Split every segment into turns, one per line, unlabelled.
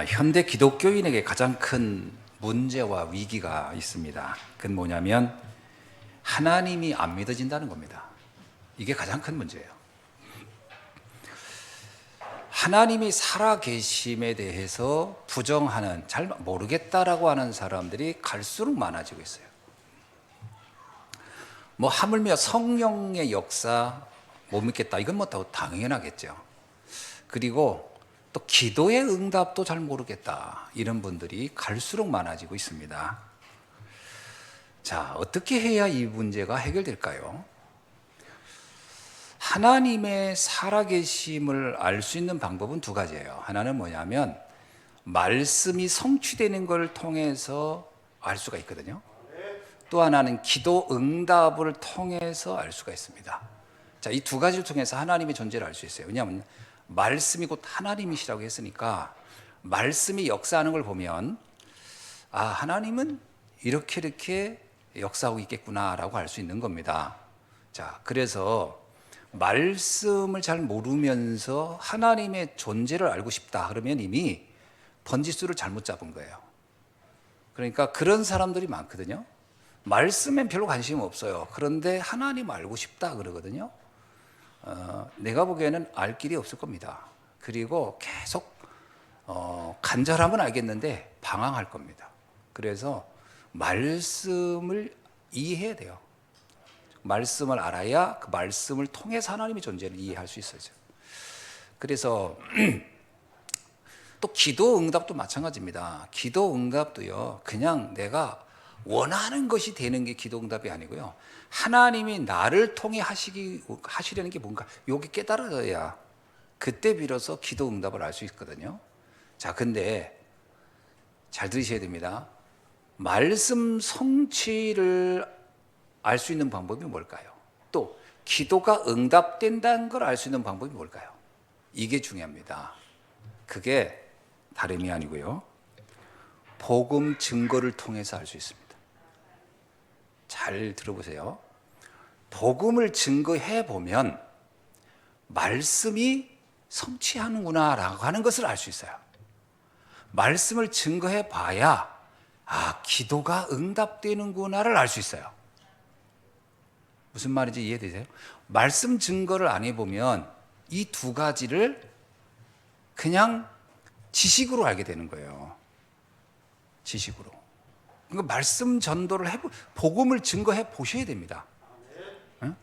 현대 기독교인에게 가장 큰 문제와 위기가 있습니다. 그건 뭐냐면 하나님이 안 믿어진다는 겁니다. 이게 가장 큰 문제예요. 하나님이 살아계심에 대해서 부정하는, 잘 모르겠다라고 하는 사람들이 갈수록 많아지고 있어요. 하물며 성령의 역사 못 믿겠다, 이건 더 당연하겠죠. 그리고 또 기도의 응답도 잘 모르겠다, 이런 분들이 갈수록 많아지고 있습니다. 자, 어떻게 해야 이 문제가 해결될까요? 하나님의 살아계심을 알 수 있는 방법은 두 가지예요. 하나는 뭐냐면 말씀이 성취되는 걸 통해서 알 수가 있거든요. 또 하나는 기도 응답을 통해서 알 수가 있습니다. 자, 이 두 가지를 통해서 하나님의 존재를 알 수 있어요. 왜냐하면 말씀이 곧 하나님이시라고 했으니까 말씀이 역사하는 걸 보면 하나님은 이렇게 역사하고 있겠구나라고 알 수 있는 겁니다. 자, 그래서 말씀을 잘 모르면서 하나님의 존재를 알고 싶다 그러면 이미 번지수를 잘못 잡은 거예요. 그러니까 그런 사람들이 많거든요. 말씀엔 별로 관심 없어요. 그런데 하나님 알고 싶다 그러거든요. 내가 보기에는 알 길이 없을 겁니다. 그리고 계속 간절하면 알겠는데 방황할 겁니다. 그래서 말씀을 이해해야 돼요. 말씀을 알아야 그 말씀을 통해서 하나님의 존재를 이해할 수 있어요. 그래서 또 기도 응답도 마찬가지입니다. 기도 응답도요, 그냥 내가 원하는 것이 되는 게 기도 응답이 아니고요, 하나님이 나를 통해 하시려는 게 뭔가 여기 깨달아져야 그때 비로소 기도 응답을 알 수 있거든요. 자, 근데 잘 들으셔야 됩니다. 말씀 성취를 알 수 있는 방법이 뭘까요? 또 기도가 응답된다는 걸 알 수 있는 방법이 뭘까요? 이게 중요합니다. 그게 다름이 아니고요, 복음 증거를 통해서 알 수 있습니다. 잘 들어보세요. 복음을 증거해 보면 말씀이 성취하는구나라고 하는 것을 알 수 있어요. 말씀을 증거해 봐야 기도가 응답되는구나를 알 수 있어요. 무슨 말인지 이해되세요? 말씀 증거를 안 해보면 이 두 가지를 그냥 지식으로 알게 되는 거예요. 지식으로. 그러니까 말씀 전도를 복음을 증거해 보셔야 됩니다. 응?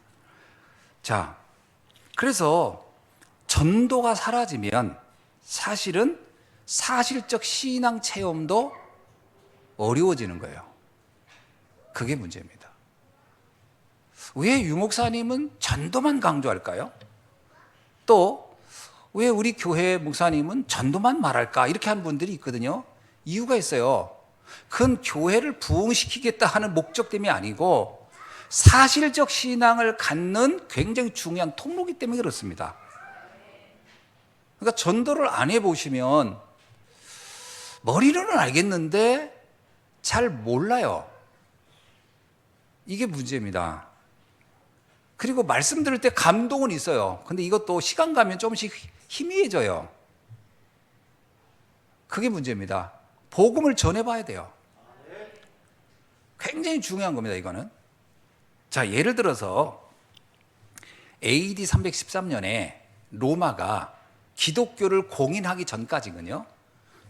자, 그래서 전도가 사라지면 사실은 사실적 신앙 체험도 어려워지는 거예요. 그게 문제입니다. 왜 유목사님은 전도만 강조할까요? 또 왜 우리 교회 목사님은 전도만 말할까? 이렇게 하는 분들이 있거든요. 이유가 있어요. 그건 교회를 부흥시키겠다 하는 목적 때문이 아니고 사실적 신앙을 갖는 굉장히 중요한 통로이기 때문에 그렇습니다. 그러니까 전도를 안 해보시면 머리로는 알겠는데 잘 몰라요. 이게 문제입니다. 그리고 말씀 들을 때 감동은 있어요. 근데 이것도 시간 가면 조금씩 희미해져요. 그게 문제입니다. 복음을 전해봐야 돼요. 굉장히 중요한 겁니다, 이거는. 자, 예를 들어서 AD 313년에 로마가 기독교를 공인하기 전까지는요,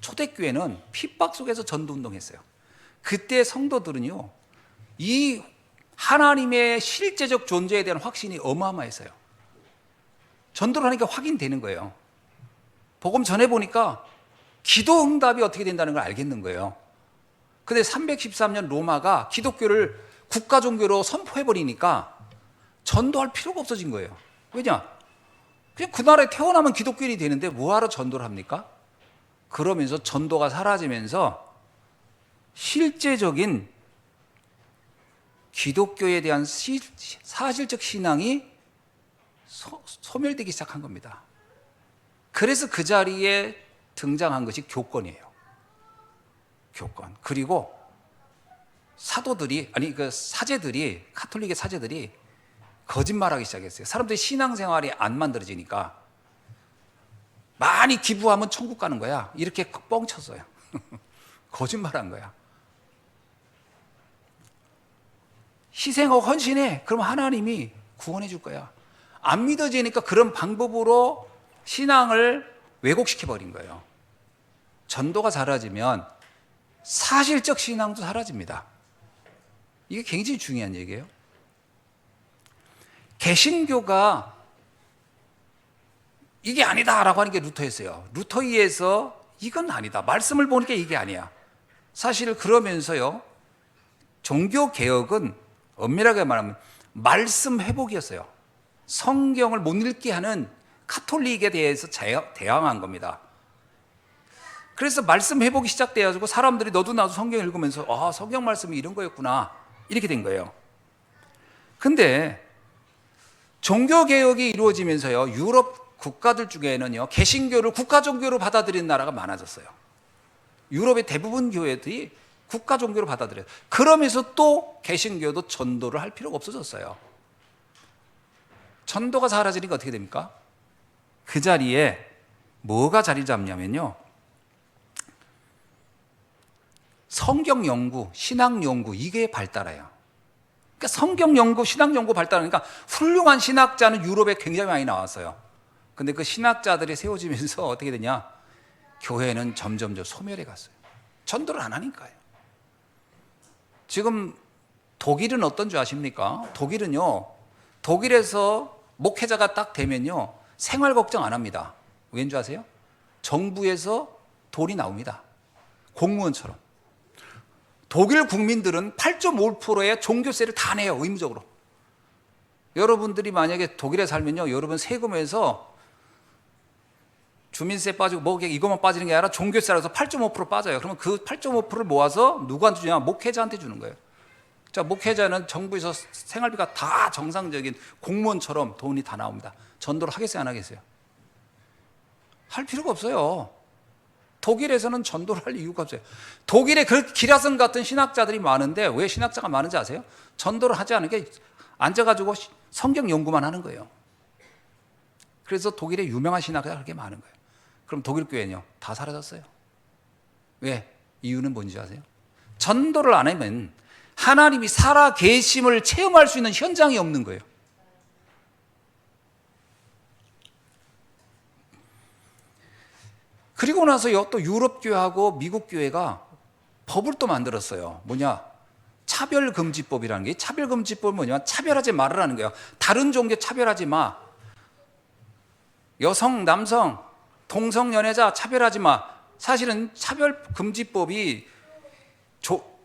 초대교회는 핍박 속에서 전도운동했어요. 그때 성도들은요, 이 하나님의 실제적 존재에 대한 확신이 어마어마했어요. 전도를 하니까 확인되는 거예요. 복음 전해보니까 기도 응답이 어떻게 된다는 걸 알겠는 거예요. 근데 313년 로마가 기독교를 국가 종교로 선포해버리니까 전도할 필요가 없어진 거예요. 왜냐? 그냥 그 나라에 태어나면 기독교인이 되는데 뭐하러 전도를 합니까? 그러면서 전도가 사라지면서 실제적인 기독교에 대한 사실적 신앙이 소멸되기 시작한 겁니다. 그래서 그 자리에 등장한 것이 교권이에요. 교권. 그리고 사제들이, 카톨릭의 사제들이 거짓말하기 시작했어요. 사람들이 신앙생활이 안 만들어지니까 많이 기부하면 천국 가는 거야. 이렇게 뻥쳤어요. 거짓말한 거야. 희생하고 헌신해. 그럼 하나님이 구원해 줄 거야. 안 믿어지니까 그런 방법으로 신앙을 왜곡시켜 버린 거예요. 전도가 사라지면 사실적 신앙도 사라집니다. 이게 굉장히 중요한 얘기예요. 개신교가 이게 아니다라고 하는 게 루터였어요. 루터이에서 이건 아니다. 말씀을 보니까 이게 아니야. 사실 그러면서요, 종교개혁은 엄밀하게 말하면 말씀 회복이었어요. 성경을 못 읽게 하는 카톨릭에 대해서 대항한 겁니다. 그래서 말씀 회복이 시작돼가지고 사람들이 너도 나도 성경 읽으면서 아, 성경 말씀이 이런 거였구나 이렇게 된 거예요. 근데 종교개혁이 이루어지면서요, 유럽 국가들 중에는요, 개신교를 국가 종교로 받아들이는 나라가 많아졌어요. 유럽의 대부분 교회들이 국가 종교로 받아들여요. 그러면서 또 개신교도 전도를 할 필요가 없어졌어요. 전도가 사라지니까 어떻게 됩니까? 그 자리에 뭐가 자리 잡냐면요, 성경 연구, 신학 연구, 이게 발달해요. 그러니까 성경 연구, 신학 연구 발달하니까 훌륭한 신학자는 유럽에 굉장히 많이 나왔어요. 근데 그 신학자들이 세워지면서 어떻게 되냐? 교회는 점점 소멸해 갔어요. 전도를 안 하니까요. 지금 독일은 어떤 줄 아십니까? 독일은요, 독일에서 목회자가 딱 되면요, 생활 걱정 안 합니다. 왠 줄 아세요? 정부에서 돈이 나옵니다. 공무원처럼. 독일 국민들은 8.5%의 종교세를 다 내요, 의무적으로. 여러분들이 만약에 독일에 살면요, 여러분 세금에서 주민세 빠지고 뭐 이것만 빠지는 게 아니라 종교세라서 8.5% 빠져요. 그러면 그 8.5%를 모아서 누구한테 주냐? 목회자한테 주는 거예요. 자, 목회자는 정부에서 생활비가 다 정상적인 공무원처럼 돈이 다 나옵니다. 전도를 하겠어요, 안 하겠어요? 할 필요가 없어요. 독일에서는 전도를 할 이유가 없어요. 독일에 그 기라성 같은 신학자들이 많은데 왜 신학자가 많은지 아세요? 전도를 하지 않은 게 앉아가지고 성경 연구만 하는 거예요. 그래서 독일에 유명한 신학자가 그렇게 많은 거예요. 그럼 독일 교회는요, 다 사라졌어요. 왜? 이유는 뭔지 아세요? 전도를 안 하면 하나님이 살아 계심을 체험할 수 있는 현장이 없는 거예요. 그리고 나서요, 또 유럽 교회하고 미국 교회가 법을 또 만들었어요. 뭐냐? 차별금지법이라는 게, 차별금지법은 뭐냐? 차별하지 말으라는 거예요. 다른 종교 차별하지 마. 여성, 남성, 동성 연애자 차별하지 마. 사실은 차별금지법이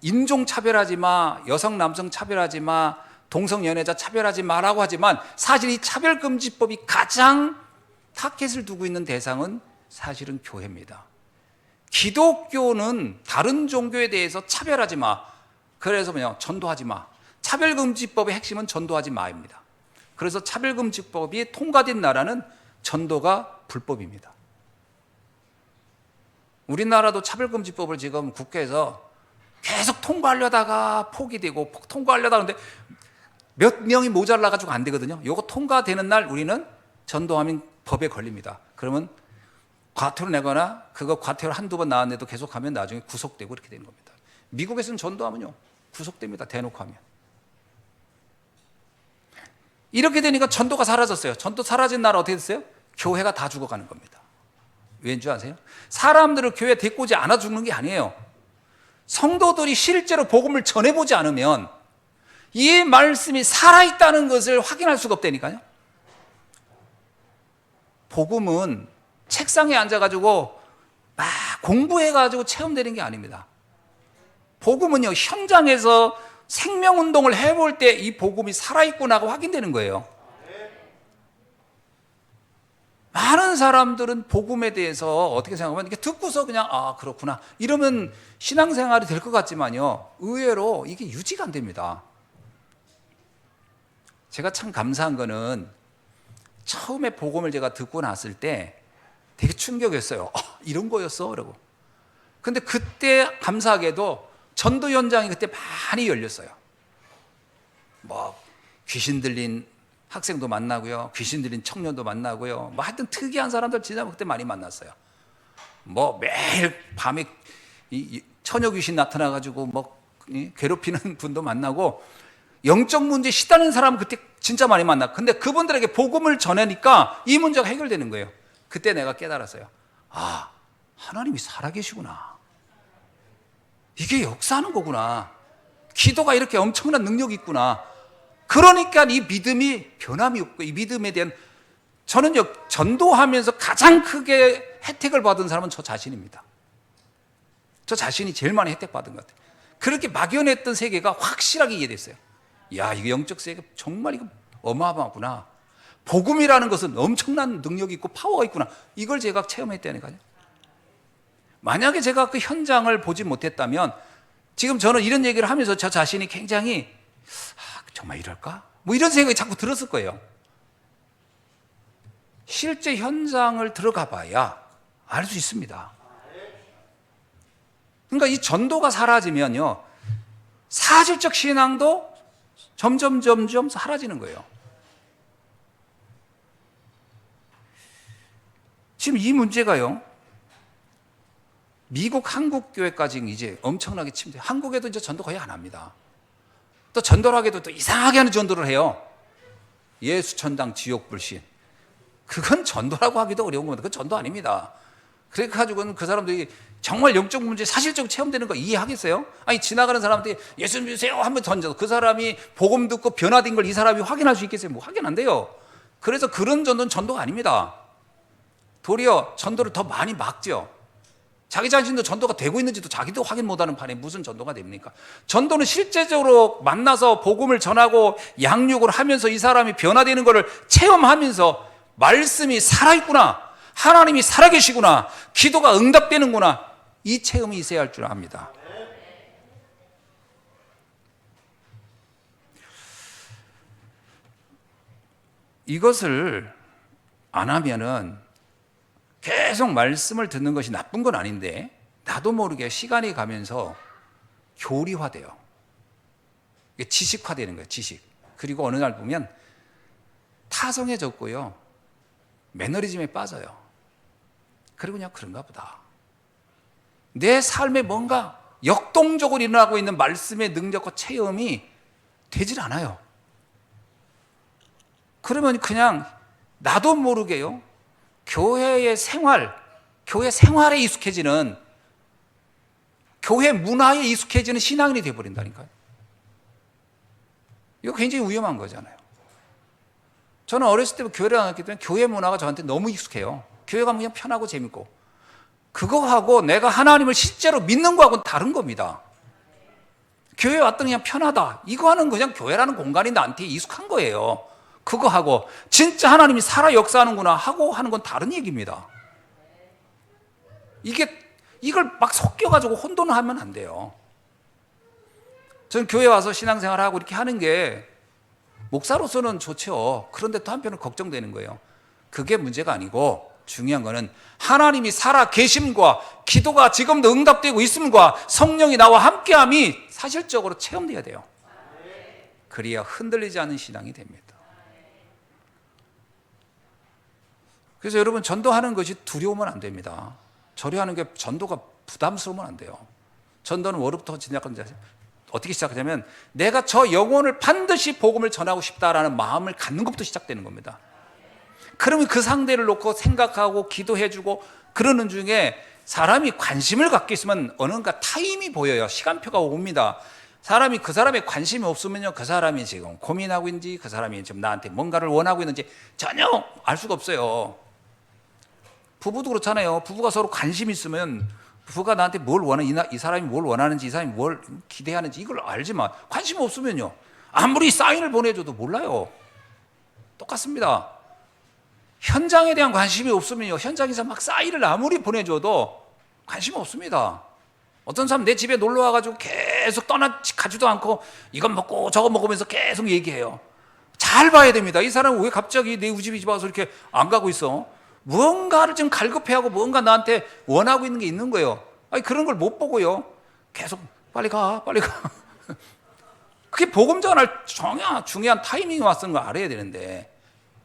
인종 차별하지 마, 여성, 남성 차별하지 마, 동성 연애자 차별하지 마라고 하지만 사실 이 차별금지법이 가장 타켓을 두고 있는 대상은 사실은 교회입니다. 기독교는 다른 종교에 대해서 차별하지 마. 그래서 뭐냐? 전도하지 마. 차별금지법의 핵심은 전도하지 마입니다. 그래서 차별금지법이 통과된 나라는 전도가 불법입니다. 우리나라도 차별금지법을 지금 국회에서 계속 통과하려다가 포기되고 통과하려다 하는데 몇 명이 모자라가지고 안 되거든요. 이거 통과되는 날 우리는 전도하면 법에 걸립니다. 그러면 과태료 내거나 그거 과태료 한두 번 나왔는데도 계속하면 나중에 구속되고 이렇게 되는 겁니다. 미국에서는 전도하면요, 구속됩니다. 대놓고 하면. 이렇게 되니까 전도가 사라졌어요. 전도 사라진 나라 어떻게 됐어요? 교회가 다 죽어가는 겁니다. 왠지 아세요? 사람들을 교회에 데리고 오지 않아 죽는 게 아니에요. 성도들이 실제로 복음을 전해보지 않으면 이 말씀이 살아있다는 것을 확인할 수가 없다니까요. 복음은 책상에 앉아가지고 막 공부해가지고 체험되는 게 아닙니다. 복음은요, 현장에서 생명운동을 해볼 때 이 복음이 살아있구나가 확인되는 거예요. 많은 사람들은 복음에 대해서 어떻게 생각하면 이렇게 듣고서 그냥 아, 그렇구나 이러면 신앙생활이 될 것 같지만요, 의외로 이게 유지가 안 됩니다. 제가 참 감사한 거는 처음에 복음을 제가 듣고 났을 때 되게 충격이었어요. 이런 거였어? 라고. 근데 그때 감사하게도 전도 현장이 그때 많이 열렸어요. 뭐 귀신 들린 학생도 만나고요, 귀신 들린 청년도 만나고요, 뭐 하여튼 특이한 사람들 진짜 그때 많이 만났어요. 뭐 매일 밤에 이 처녀 귀신 나타나가지고 뭐 괴롭히는 분도 만나고, 영적 문제에 시달리는 사람은 그때 진짜 많이 만나. 근데 그분들에게 복음을 전하니까 이 문제가 해결되는 거예요. 그때 내가 깨달았어요. 아, 하나님이 살아계시구나. 이게 역사하는 거구나. 기도가 이렇게 엄청난 능력이 있구나. 그러니까 이 믿음이 변함이 없고, 이 믿음에 대한, 저는요, 전도하면서 가장 크게 혜택을 받은 사람은 저 자신입니다. 저 자신이 제일 많이 혜택 받은 것 같아요. 그렇게 막연했던 세계가 확실하게 이해됐어요. 야, 이거 영적 세계 정말 이거 어마어마하구나. 복음이라는 것은 엄청난 능력이 있고 파워가 있구나. 이걸 제가 체험했다니까요. 만약에 제가 그 현장을 보지 못했다면 지금 저는 이런 얘기를 하면서 저 자신이 굉장히 정말 이럴까? 뭐 이런 생각이 자꾸 들었을 거예요. 실제 현장을 들어가 봐야 알 수 있습니다. 그러니까 이 전도가 사라지면요, 사실적 신앙도 점점 사라지는 거예요. 지금 이 문제가요, 미국 한국 교회까지 이제 엄청나게 침대. 한국에도 이제 전도 거의 안 합니다. 또 전도를 하게도 또 이상하게 하는 전도를 해요. 예수 천당 지옥 불신. 그건 전도라고 하기도 어려운 겁니다. 그건 전도 아닙니다. 그래가지고는 그 사람들이 정말 영적 문제 사실적으로 체험되는 거 이해하겠어요? 아니, 지나가는 사람한테 예수 믿으세요 한번 던져도 그 사람이 복음 듣고 변화된 걸 이 사람이 확인할 수 있겠어요? 뭐 확인 안 돼요. 그래서 그런 전도는 전도가 아닙니다. 도리어 전도를 더 많이 막죠. 자기 자신도 전도가 되고 있는지도 자기도 확인 못하는 판에 무슨 전도가 됩니까? 전도는 실제적으로 만나서 복음을 전하고 양육을 하면서 이 사람이 변화되는 것을 체험하면서 말씀이 살아있구나, 하나님이 살아계시구나, 기도가 응답되는구나, 이 체험이 있어야 할 줄 압니다. 이것을 안 하면은 계속 말씀을 듣는 것이 나쁜 건 아닌데, 나도 모르게 시간이 가면서 교리화돼요. 지식화되는 거예요, 지식. 그리고 어느 날 보면 타성해졌고요, 매너리즘에 빠져요. 그리고 그냥 그런가 보다. 내 삶에 뭔가 역동적으로 일어나고 있는 말씀의 능력과 체험이 되질 않아요. 그러면 그냥 나도 모르게요, 교회의 생활, 교회 생활에 익숙해지는, 교회 문화에 익숙해지는 신앙인이 되어버린다니까요. 이거 굉장히 위험한 거잖아요. 저는 어렸을 때부터 교회를 나왔기 때문에 교회 문화가 저한테 너무 익숙해요. 교회가 그냥 편하고 재밌고, 그거하고 내가 하나님을 실제로 믿는 거하고는 다른 겁니다. 교회 왔더니 그냥 편하다, 이거는 그냥 교회라는 공간이 나한테 익숙한 거예요. 그거하고 진짜 하나님이 살아 역사하는구나 하고 하는 건 다른 얘기입니다. 이걸 막 섞여가지고 혼돈을 하면 안 돼요. 저는 교회 와서 신앙생활하고 이렇게 하는 게 목사로서는 좋죠. 그런데 또 한편은 걱정되는 거예요. 그게 문제가 아니고, 중요한 거는 하나님이 살아 계심과 기도가 지금도 응답되고 있음과 성령이 나와 함께함이 사실적으로 체험돼야 돼요. 그래야 흔들리지 않는 신앙이 됩니다. 그래서 여러분, 전도하는 것이 두려우면 안 됩니다. 절여하는 게 전도가 부담스러우면 안 돼요. 전도는 뭐부터 시작하는지 아세요? 어떻게 시작하냐면, 내가 저 영혼을 반드시 복음을 전하고 싶다라는 마음을 갖는 것부터 시작되는 겁니다. 그러면 그 상대를 놓고 생각하고 기도해주고 그러는 중에 사람이 관심을 갖게 있으면 어느가 타임이 보여요. 시간표가 옵니다. 사람이 그 사람에 관심이 없으면요, 그 사람이 지금 고민하고 있는지, 그 사람이 지금 나한테 뭔가를 원하고 있는지 전혀 알 수가 없어요. 부부도 그렇잖아요. 부부가 서로 관심이 있으면 부부가 나한테 뭘 원하는, 이 사람이 뭘 원하는지, 이 사람이 뭘 기대하는지 이걸 알지만, 관심이 없으면요, 아무리 사인을 보내줘도 몰라요. 똑같습니다. 현장에 대한 관심이 없으면요, 현장에서 막 사인을 아무리 보내줘도 관심이 없습니다. 어떤 사람 내 집에 놀러 와가지고 계속 떠나가지도 않고 이건 먹고 저거 먹으면서 계속 얘기해요. 잘 봐야 됩니다. 이 사람은 왜 갑자기 내 집에 와서 이렇게 안 가고 있어? 무언가를 좀 갈급해하고 무언가 나한테 원하고 있는 게 있는 거예요. 아니, 그런 걸 못 보고요, 계속 빨리 가. 그게 복음 전할 중요한 타이밍이 왔는 걸 알아야 되는데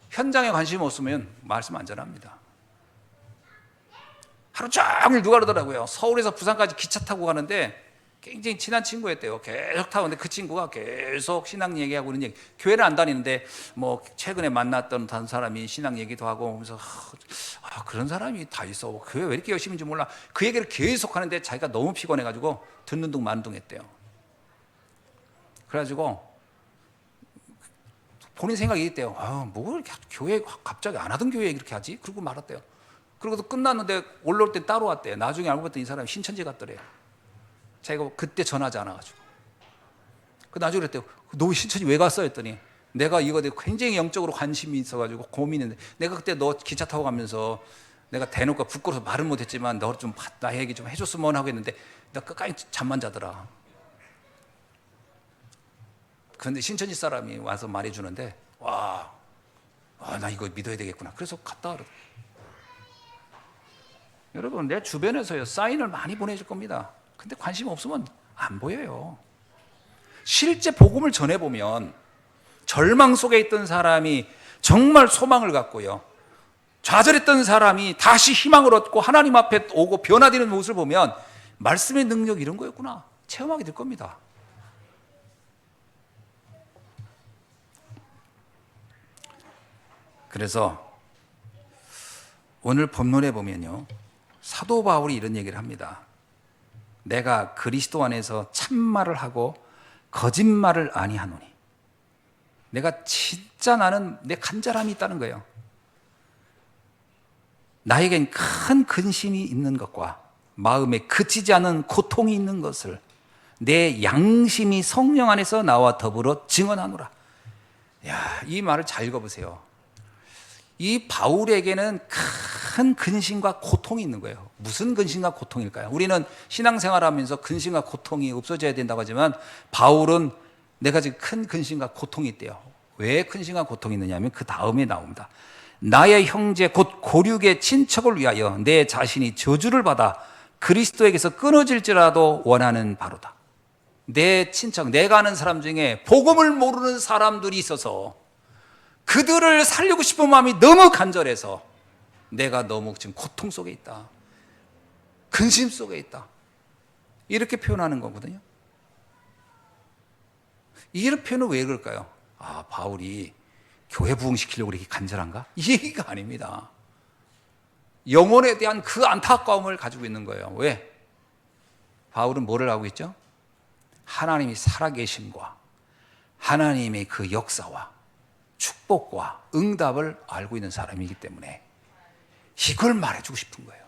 현장에 관심이 없으면 말씀 안 전합니다. 하루 종일 누가 그러더라고요. 서울에서 부산까지 기차 타고 가는데 굉장히 친한 친구였대요. 계속 타고 근데 그 친구가 계속 신앙 얘기하고 그런 얘기. 교회를 안 다니는데 뭐 최근에 만났던 다른 사람이 신앙 얘기도 하고 하면서 그런 사람이 다 있어. 교회 왜 이렇게 열심인지 몰라. 그 얘기를 계속 하는데 자기가 너무 피곤해가지고 듣는 둥 마는 둥 했대요. 그래가지고 본인 생각이 있대요. 뭐 이렇게 교회 갑자기 안 하던 교회 이렇게 하지? 그러고 말았대요. 그러고도 끝났는데 올라올 때 따로 왔대요. 나중에 알고 봤더니 이 사람이 신천지 갔더래요. 자기가 그때 전하지 않아가지고. 나중에 그랬대요. 너 신천지 왜 갔어? 했더니 내가 이거 굉장히 영적으로 관심이 있어가지고 고민했는데 내가 그때 너 기차 타고 가면서 내가 대놓고 부끄러워서 말은 못했지만 너 좀 나 얘기 좀 해줬으면 하고 했는데 나 끝까지 잠만 자더라. 그런데 신천지 사람이 와서 말해주는데 나 이거 믿어야 되겠구나. 그래서 갔다 그러더라고요. 여러분 내 주변에서요 사인을 많이 보내줄 겁니다. 근데 관심 없으면 안 보여요. 실제 복음을 전해보면 절망 속에 있던 사람이 정말 소망을 갖고요, 좌절했던 사람이 다시 희망을 얻고 하나님 앞에 오고 변화되는 모습을 보면 말씀의 능력이 이런 거였구나 체험하게 될 겁니다. 그래서 오늘 본문에 보면요 사도 바울이 이런 얘기를 합니다. 내가 그리스도 안에서 참말을 하고 거짓말을 아니하노니. 내가 진짜 나는 내 간절함이 있다는 거예요. 나에겐 큰 근심이 있는 것과 마음에 그치지 않은 고통이 있는 것을 내 양심이 성령 안에서 나와 더불어 증언하노라. 이 말을 잘 읽어보세요. 이 바울에게는 큰 근심과 고통이 있는 거예요. 무슨 근심과 고통일까요? 우리는 신앙생활하면서 근심과 고통이 없어져야 된다고 하지만 바울은 내가 지금 큰 근심과 고통이 있대요. 왜 근심과 고통이 있느냐 하면 그 다음에 나옵니다. 나의 형제 곧 고륙의 친척을 위하여 내 자신이 저주를 받아 그리스도에게서 끊어질지라도 원하는 바로다. 내 친척, 내가 아는 사람 중에 복음을 모르는 사람들이 있어서 그들을 살리고 싶은 마음이 너무 간절해서 내가 너무 지금 고통 속에 있다, 근심 속에 있다, 이렇게 표현하는 거거든요. 이런 표현은 왜 그럴까요? 바울이 교회 부흥시키려고 이렇게 간절한가? 이 얘기가 아닙니다. 영혼에 대한 그 안타까움을 가지고 있는 거예요. 왜? 바울은 뭐를 하고 있죠? 하나님이 살아계심과 하나님의 그 역사와 축복과 응답을 알고 있는 사람이기 때문에 이걸 말해주고 싶은 거예요.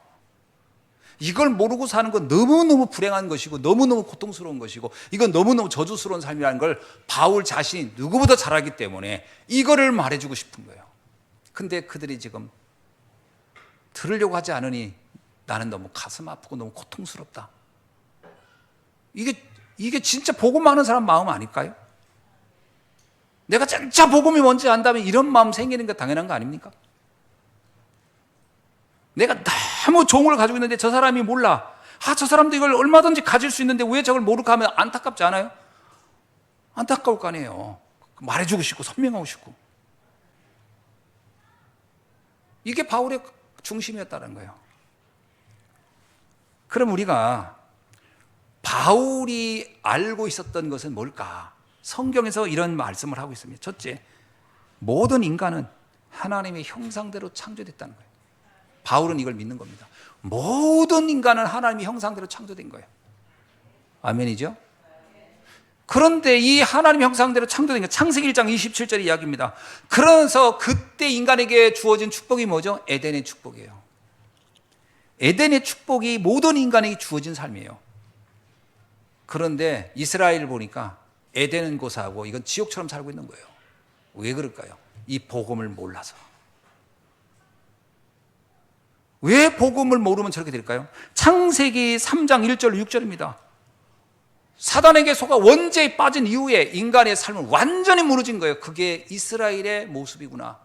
이걸 모르고 사는 건 너무너무 불행한 것이고 너무너무 고통스러운 것이고 이건 너무너무 저주스러운 삶이라는 걸 바울 자신이 누구보다 잘 알기 때문에 이거를 말해주고 싶은 거예요. 근데 그들이 지금 들으려고 하지 않으니 나는 너무 가슴 아프고 너무 고통스럽다. 이게 진짜 복음 많은 사람 마음 아닐까요? 내가 진짜 복음이 뭔지 안다면 이런 마음 생기는 게 당연한 거 아닙니까? 내가 너무 종을 가지고 있는데 저 사람이 몰라. 저 사람도 이걸 얼마든지 가질 수 있는데 왜 저걸 모르고 하면 안타깝지 않아요? 안타까울 거 아니에요. 말해주고 싶고 선명하고 싶고. 이게 바울의 중심이었다는 거예요. 그럼 우리가 바울이 알고 있었던 것은 뭘까? 성경에서 이런 말씀을 하고 있습니다. 첫째, 모든 인간은 하나님의 형상대로 창조됐다는 거예요. 바울은 이걸 믿는 겁니다. 모든 인간은 하나님의 형상대로 창조된 거예요. 아멘이죠? 그런데 이 하나님의 형상대로 창조된 게 창세기 1장 27절 이야기입니다. 그래서 그때 인간에게 주어진 축복이 뭐죠? 에덴의 축복이에요. 에덴의 축복이 모든 인간에게 주어진 삶이에요. 그런데 이스라엘을 보니까 에덴은 고사하고 이건 지옥처럼 살고 있는 거예요. 왜 그럴까요? 이 복음을 몰라서. 왜 복음을 모르면 저렇게 될까요? 창세기 3장 1절 6절입니다. 사단에게 속아 원죄에 빠진 이후에 인간의 삶은 완전히 무너진 거예요. 그게 이스라엘의 모습이구나.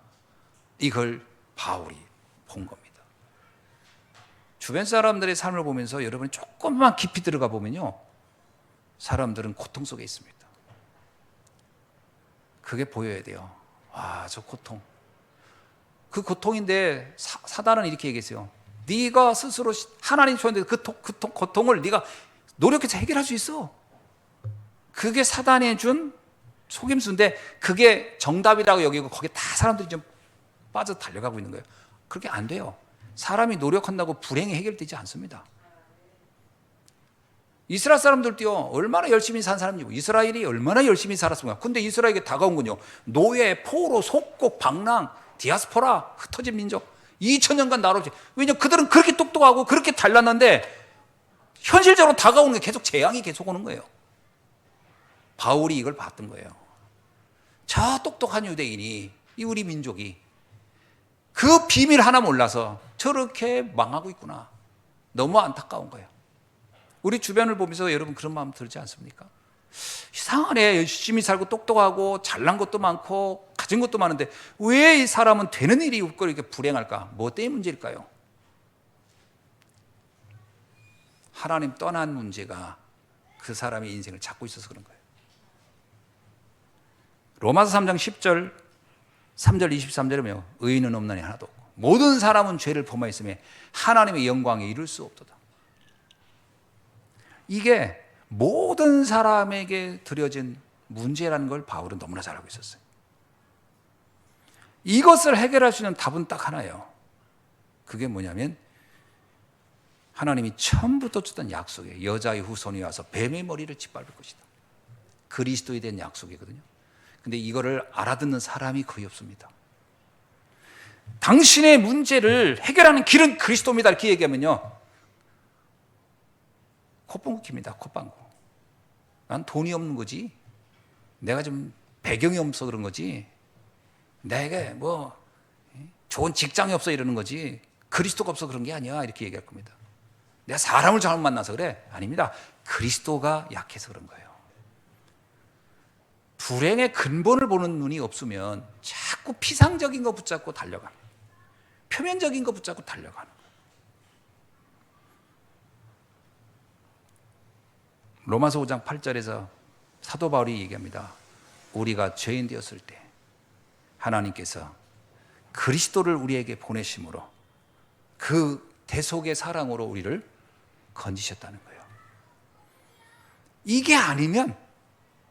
이걸 바울이 본 겁니다. 주변 사람들의 삶을 보면서 여러분이 조금만 깊이 들어가 보면요, 사람들은 고통 속에 있습니다. 그게 보여야 돼요. 와, 저 고통. 그 고통인데 사단은 이렇게 얘기했어요. 네가 스스로 하나님 줬는데 그 고통을 네가 노력해서 해결할 수 있어. 그게 사단이 준 속임수인데 그게 정답이라고 여기고 거기에 다 사람들이 좀 빠져 달려가고 있는 거예요. 그렇게 안 돼요. 사람이 노력한다고 불행이 해결되지 않습니다. 이스라엘 사람들도요, 얼마나 열심히 산 사람이고 이스라엘이 얼마나 열심히 살았습니까? 근데 이스라엘에게 다가온 건요, 노예, 포로, 속국, 방랑, 디아스포라, 흩어진 민족, 2000년간 나로지. 왜냐면 그들은 그렇게 똑똑하고 그렇게 잘났는데 현실적으로 다가오는 게 계속 재앙이 계속 오는 거예요. 바울이 이걸 봤던 거예요. 저 똑똑한 유대인이, 이 우리 민족이 그 비밀 하나 몰라서 저렇게 망하고 있구나. 너무 안타까운 거예요. 우리 주변을 보면서 여러분 그런 마음 들지 않습니까? 이상하네. 열심히 살고 똑똑하고 잘난 것도 많고 가진 것도 많은데 왜 이 사람은 되는 일이 없고 이렇게 불행할까? 뭐 때문에 문제일까요? 하나님 떠난 문제가 그 사람의 인생을 잡고 있어서 그런 거예요. 로마서 3장 10절 3절 23절에 보면 의인은 없나니 하나도 없고 모든 사람은 죄를 범하였으며 하나님의 영광에 이를 수 없도다. 이게 모든 사람에게 드려진 문제라는 걸 바울은 너무나 잘 알고 있었어요. 이것을 해결할 수 있는 답은 딱 하나예요. 그게 뭐냐면 하나님이 처음부터 줬던 약속이에요. 여자의 후손이 와서 뱀의 머리를 짓밟을 것이다. 그리스도에 대한 약속이거든요. 근데 이거를 알아듣는 사람이 거의 없습니다. 당신의 문제를 해결하는 길은 그리스도입니다. 이렇게 얘기하면요, 콧방귀입니다. 콧방귀. 난 돈이 없는 거지. 내가 좀 배경이 없어서 그런 거지. 내게 뭐 좋은 직장이 없어 이러는 거지. 그리스도가 없어 그런 게 아니야. 이렇게 얘기할 겁니다. 내가 사람을 잘못 만나서 그래. 아닙니다. 그리스도가 약해서 그런 거예요. 불행의 근본을 보는 눈이 없으면 자꾸 피상적인 거 붙잡고 달려가는 거예요. 표면적인 거 붙잡고 달려가는 거예요. 로마서 5장 8절에서 사도 바울이 얘기합니다. 우리가 죄인 되었을 때 하나님께서 그리스도를 우리에게 보내심으로 그 대속의 사랑으로 우리를 건지셨다는 거예요. 이게 아니면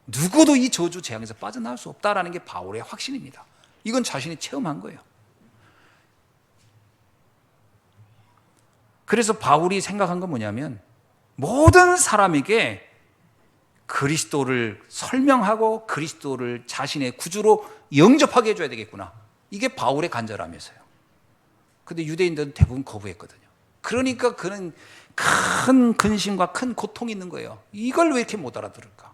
누구도 이 저주 재앙에서 빠져나올 수 없다라는 게 바울의 확신입니다. 이건 자신이 체험한 거예요. 그래서 바울이 생각한 건 뭐냐면 모든 사람에게 그리스도를 설명하고 그리스도를 자신의 구주로 영접하게 해줘야 되겠구나. 이게 바울의 간절함이었어요. 근데 유대인들은 대부분 거부했거든요. 그러니까 그는 큰 근심과 큰 고통이 있는 거예요. 이걸 왜 이렇게 못 알아들을까?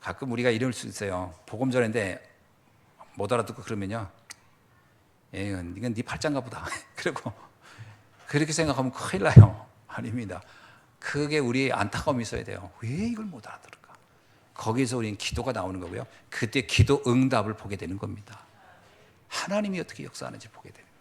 가끔 우리가 이럴 수 있어요. 복음 전인데 못 알아듣고 그러면요, 이건 네 팔짱가 보다. 그리고 그렇게 생각하면 큰일 나요. 아닙니다. 그게 우리의 안타까움이 있어야 돼요. 왜 이걸 못 알아들을까? 거기서 우리는 기도가 나오는 거고요. 그때 기도 응답을 보게 되는 겁니다. 하나님이 어떻게 역사하는지 보게 됩니다.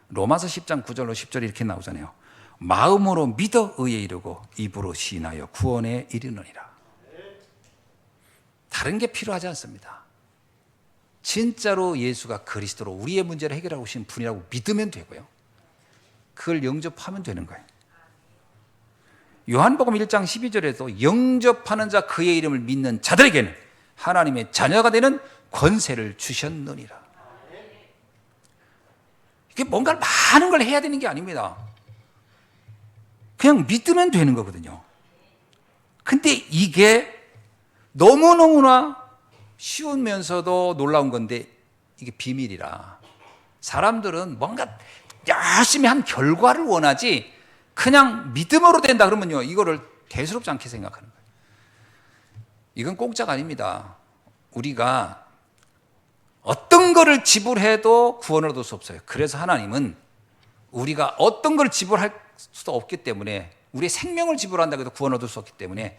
로마서 10장 9절로 10절이 이렇게 나오잖아요. 마음으로 믿어 의에 이르고 입으로 시인하여 구원에 이르느니라. 다른 게 필요하지 않습니다. 진짜로 예수가 그리스도로 우리의 문제를 해결하고 오신 분이라고 믿으면 되고요. 그걸 영접하면 되는 거예요. 요한복음 1장 12절에도 영접하는 자 그의 이름을 믿는 자들에게는 하나님의 자녀가 되는 권세를 주셨느니라. 이게 뭔가 많은 걸 해야 되는 게 아닙니다. 그냥 믿으면 되는 거거든요. 근데 이게 너무너무나 쉬우면서도 놀라운 건데 이게 비밀이라 사람들은 뭔가 열심히 한 결과를 원하지 그냥 믿음으로 된다 그러면요, 이거를 대수롭지 않게 생각하는 거예요. 이건 공짜가 아닙니다. 우리가 어떤 거를 지불해도 구원을 얻을 수 없어요. 그래서 하나님은 우리가 어떤 걸 지불할 수도 없기 때문에, 우리의 생명을 지불한다고 해도 구원을 얻을 수 없기 때문에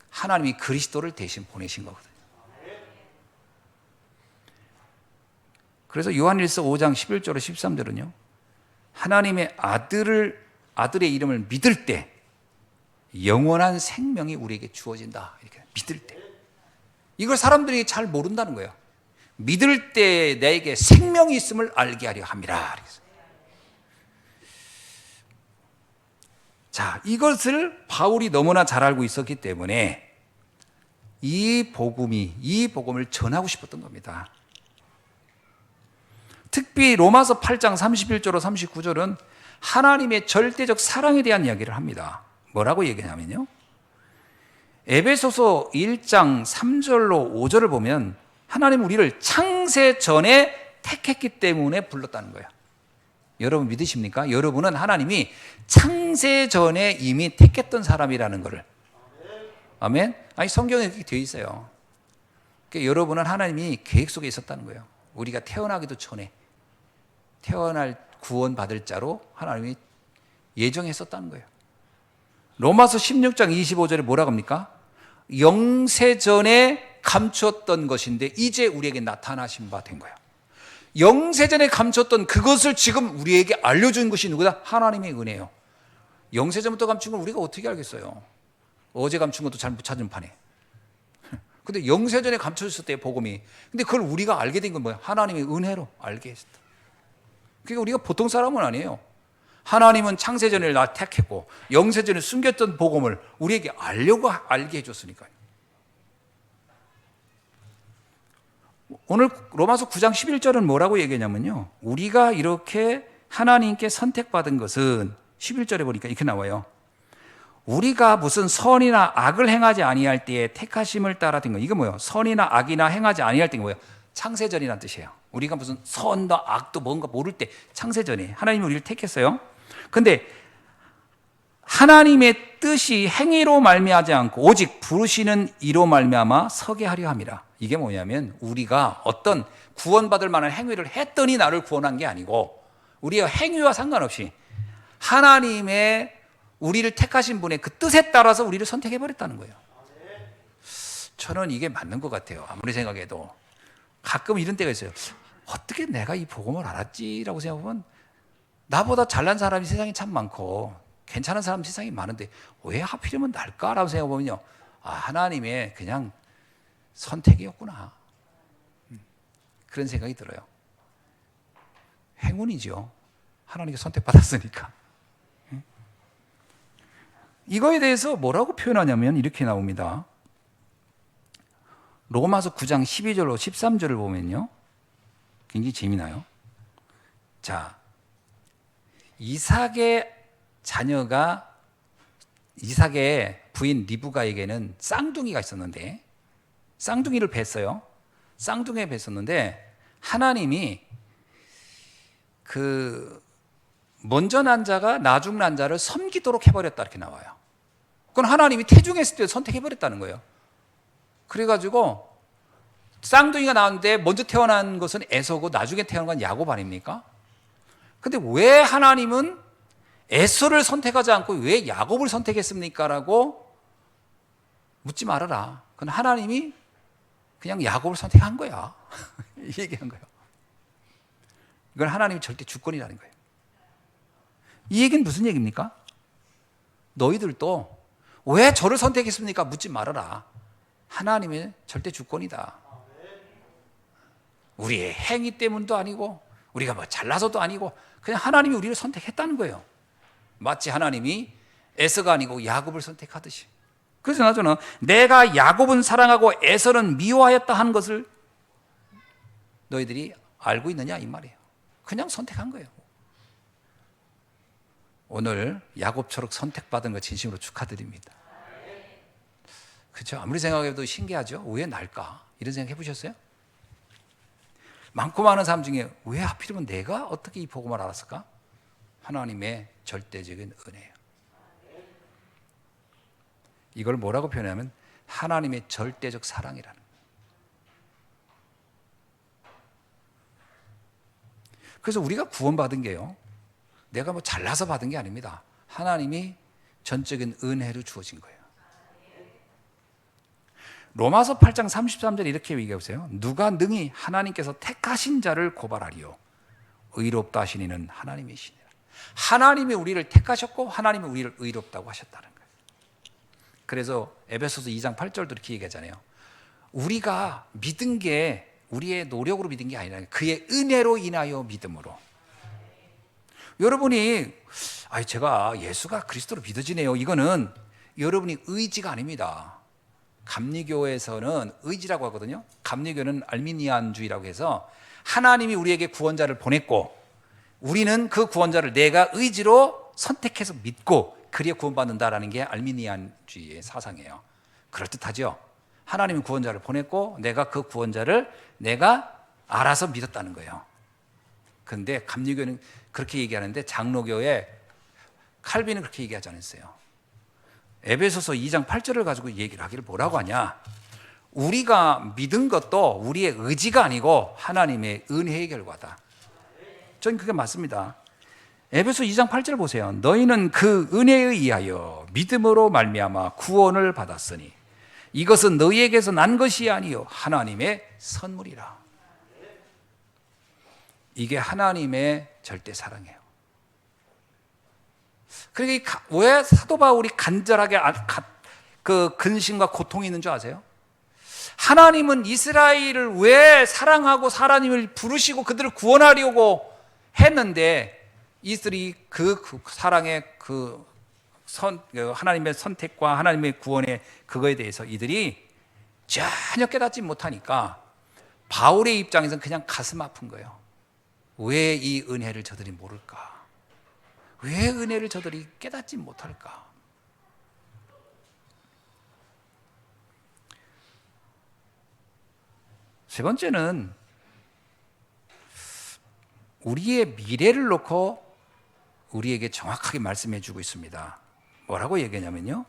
하나님이 그리스도를 대신 보내신 거거든요. 그래서 요한일서 5장 11절로 13절은요, 하나님의 아들의 이름을 믿을 때 영원한 생명이 우리에게 주어진다. 이렇게 믿을 때. 이걸 사람들이 잘 모른다는 거예요. 믿을 때 내게 생명이 있음을 알게 하려 함이라. 자, 이것을 바울이 너무나 잘 알고 있었기 때문에 이 복음을 전하고 싶었던 겁니다. 특히 로마서 8장 31절로 39절은 하나님의 절대적 사랑에 대한 이야기를 합니다. 뭐라고 얘기하냐면요, 에베소서 1장 3절로 5절을 보면 하나님은 우리를 창세 전에 택했기 때문에 불렀다는 거예요. 여러분 믿으십니까? 여러분은 하나님이 창세 전에 이미 택했던 사람이라는 것을. 아멘? 아니, 성경에 그렇게 되어 있어요. 그러니까 여러분은 하나님이 계획 속에 있었다는 거예요. 우리가 태어나기도 전에 태어날 구원받을 자로 하나님이 예정했었다는 거예요. 로마서 16장 25절에 뭐라고 합니까? 영세전에 감추었던 것인데 이제 우리에게 나타나신 바 된 거예요. 영세전에 감췄던 그것을 지금 우리에게 알려준 것이 누구다? 하나님의 은혜예요. 영세전부터 감춘 걸 우리가 어떻게 알겠어요? 어제 감춘 것도 잘 못 찾은 판에. 근데 영세전에 감춰졌을 복음이. 근데 그걸 우리가 알게 된 건 뭐야? 하나님의 은혜로 알게 했다. 그러니까 우리가 보통 사람은 아니에요. 하나님은 창세전에 나 택했고 영세전에 숨겼던 복음을 우리에게 알게 해줬으니까요. 오늘 로마서 9장 11절은 뭐라고 얘기하냐면요, 우리가 이렇게 하나님께 선택받은 것은 11절에 보니까 이렇게 나와요. 우리가 무슨 선이나 악을 행하지 아니할 때에 택하심을 따라 된 거. 이거 뭐예요? 선이나 악이나 행하지 아니할 때가 뭐예요? 창세전이라는 뜻이에요. 우리가 무슨 선도 악도 뭔가 모를 때 창세전에 하나님이 우리를 택했어요. 근데 하나님의 뜻이 행위로 말미암지 않고 오직 부르시는 이로 말미암아 서게 하려 함이라. 이게 뭐냐면 우리가 어떤 구원받을 만한 행위를 했더니 나를 구원한 게 아니고 우리의 행위와 상관없이 하나님의 우리를 택하신 분의 그 뜻에 따라서 우리를 선택해버렸다는 거예요. 저는 이게 맞는 것 같아요. 아무리 생각해도. 가끔 이런 때가 있어요. 어떻게 내가 이 복음을 알았지라고 생각하면 나보다 잘난 사람이 세상에 참 많고 괜찮은 사람 세상에 많은데 왜 하필이면 날까라고 생각해보면요, 하나님의 그냥 선택이었구나, 그런 생각이 들어요. 행운이죠. 하나님께 선택받았으니까. 이거에 대해서 뭐라고 표현하냐면 이렇게 나옵니다. 로마서 9장 12절로 13절을 보면요, 굉장히 재미나요. 자, 이삭의 부인 리브가에게는 쌍둥이가 있었는데 쌍둥이를 뱄어요. 쌍둥이를 뱄었는데 하나님이 그 먼저 난 자가 나중 난 자를 섬기도록 해버렸다, 이렇게 나와요. 그건 하나님이 태중했을 때 선택해버렸다는 거예요. 그래가지고 쌍둥이가 나왔는데 먼저 태어난 것은 에서고 나중에 태어난 건 야곱 아닙니까? 근데 왜 하나님은 에서를 선택하지 않고 왜 야곱을 선택했습니까? 라고 묻지 말아라. 그건 하나님이 그냥 야곱을 선택한 거야. 얘기한 거예요. 이건 하나님이 절대 주권이라는 거예요. 이 얘기는 무슨 얘기입니까? 너희들도 왜 저를 선택했습니까? 묻지 말아라. 하나님의 절대 주권이다. 우리의 행위 때문도 아니고 우리가 뭐 잘나서도 아니고 그냥 하나님이 우리를 선택했다는 거예요. 마치 하나님이 에서가 아니고 야곱을 선택하듯이. 그래서 나저는 내가 야곱은 사랑하고 에서는 미워하였다 하는 것을 너희들이 알고 있느냐 이 말이에요. 그냥 선택한 거예요. 오늘 야곱처럼 선택받은 거 진심으로 축하드립니다. 그렇죠? 아무리 생각해도 신기하죠? 왜 날까? 이런 생각 해보셨어요? 많고 많은 사람 중에 왜 하필이면 내가 어떻게 이 복음을 알았을까? 하나님의 절대적인 은혜예요. 이걸 뭐라고 표현하면 하나님의 절대적 사랑이라는 거예요. 그래서 우리가 구원받은 게요, 내가 뭐 잘나서 받은 게 아닙니다. 하나님이 전적인 은혜로 주어진 거예요. 로마서 8장 33절에 이렇게 얘기해보세요. 누가 능히 하나님께서 택하신 자를 고발하리요 의롭다 하시니는 하나님이시니라. 하나님이 우리를 택하셨고 하나님이 우리를 의롭다고 하셨다는 거예요. 그래서 에베소서 2장 8절도 이렇게 얘기하잖아요. 우리가 믿은 게 우리의 노력으로 믿은 게 아니라 그의 은혜로 인하여 믿음으로. 여러분이 제가 예수가 그리스도로 믿어지네요, 이거는 여러분이 의지가 아닙니다. 감리교에서는 의지라고 하거든요. 감리교는 알미니안주의라고 해서 하나님이 우리에게 구원자를 보냈고 우리는 그 구원자를 내가 의지로 선택해서 믿고 그래야 구원받는다라는 게 알미니안주의의 사상이에요. 그럴듯하죠. 하나님이 구원자를 보냈고 내가 그 구원자를 내가 알아서 믿었다는 거예요. 그런데 감리교는 그렇게 얘기하는데 장로교의 칼빈은 그렇게 얘기하지 않았어요. 에베소서 2장 8절을 가지고 얘기를 하기를 뭐라고 하냐, 우리가 믿은 것도 우리의 의지가 아니고 하나님의 은혜의 결과다. 저는 그게 맞습니다. 에베소 2장 8절 보세요. 너희는 그 은혜에 의하여 믿음으로 말미암아 구원을 받았으니 이것은 너희에게서 난 것이 아니요 하나님의 선물이라. 이게 하나님의 절대 사랑이에요. 그러니까 왜 사도 바울이 간절하게 그 근심과 고통이 있는 줄 아세요? 하나님은 이스라엘을 왜 사랑하고 하나님을 부르시고 그들을 구원하려고 했는데 이들이 그 사랑의 하나님의 선택과 하나님의 구원의 그거에 대해서 이들이 전혀 깨닫지 못하니까 바울의 입장에서는 그냥 가슴 아픈 거예요. 왜 이 은혜를 저들이 모를까? 왜 은혜를 저들이 깨닫지 못할까? 세 번째는 우리의 미래를 놓고 우리에게 정확하게 말씀해 주고 있습니다. 뭐라고 얘기하냐면요,